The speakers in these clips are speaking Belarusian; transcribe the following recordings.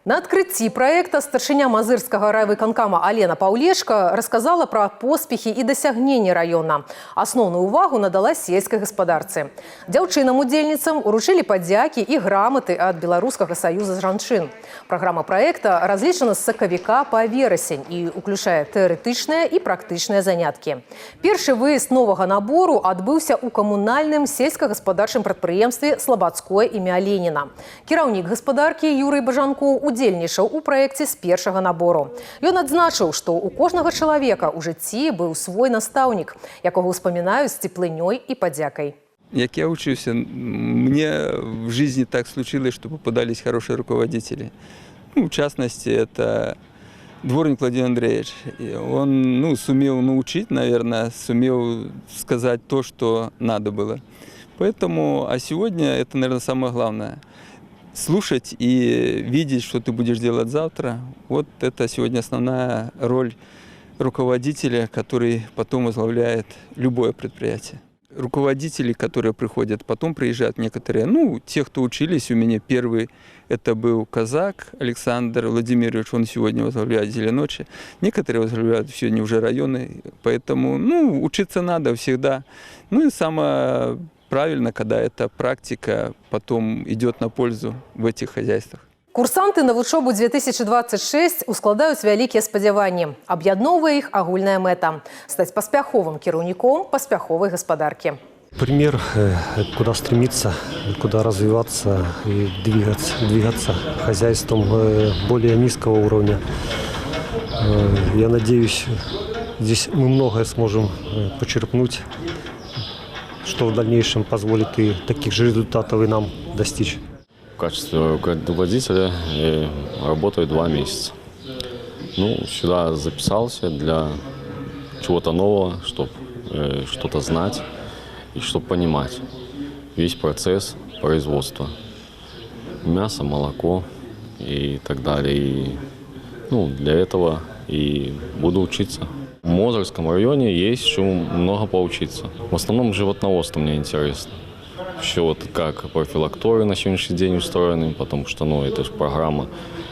На открытии проекта старшыня Мазырскага райвыканкама Алена Паўлешка рассказала про поспехи и досягнения района. Основную увагу надала сельской гаспадарцы. Дзяўчынам-удзельніцам уручылі падзякі и грамоты от Белорусского союза жанчын. Программа проекта разлічана с сакавіка по верасень и уключае теоретычныя и практычныя заняткі. Першы выезд нового набору адбыўся у камунальным сельскагаспадарчым прадпрыемстве Слабадское імя Леніна. Кіраўнік гаспадаркі Юрый Бажанкоў удзельнічаў у праекце з першага набору. Ён адзначыў, што у кожнага чалавека ў жыцці быў свой настаўнік, якога ўспамінаюць з цеплынёй і падзякай. Як я учился, мне в жизни так случилось, что попадались хорошие руководители. В частности, это дворник Владимир Андреевич. Он сумел научить, наверное, сумел сказать то, что надо было. Поэтому, а сегодня это, наверное, самое главное. Слушать и видеть, что ты будешь делать завтра. Вот это сегодня основная роль руководителя, который потом возглавляет любое предприятие. Руководители, которые приходят, потом приезжают некоторые, те, кто учились у меня. Первый это был казак Александр Владимирович, он сегодня возглавляет «Зеленочи». Некоторые возглавляют сегодня уже районы, поэтому учиться надо всегда. И самое правильно, когда эта практика потом идет на пользу в этих хозяйствах. Курсанты на вучобу 2026 ускладаюць вялікія спадзяванні. Аб'ядноўвае іх агульная мэта – стаць паспяховым кіраўніком паспяховай гаспадаркі. Пример, куда стремиться, куда развиваться и двигаться хозяйством более низкого уровня. Я надеюсь, здесь мы многое сможем почерпнуть, что в дальнейшем позволит и таких же результатов и нам достичь. В качестве руководителя я работаю 2 месяца. Сюда записался для чего-то нового, чтобы что-то знать и чтобы понимать весь процесс производства. Мясо, молоко и так далее. И, для этого и буду учиться. В Мозырском районе есть чему много поучиться. В основном животноводство мне интересно. Все как профилакторы на сегодняшний день устроены, потому что это же программа,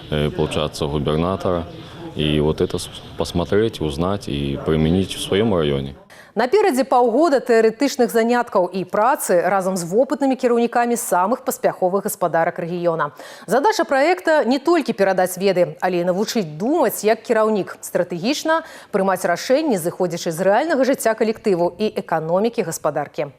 получается, губернатора. И это посмотреть, узнать и применить в своем районе. Наперадзе паўгода тэарэтычных заняткаў і працы разам з вопытнымі кіраўнікамі самых паспяховых гаспадарак рэгіёна. Задача праекта не толькі перадаць веды, але і навучыць думаць як кіраўнік, стратэгічна прымаць рашэнні, зыходзячы з рэальнага жыцця калектыву і эканомікі гаспадаркі.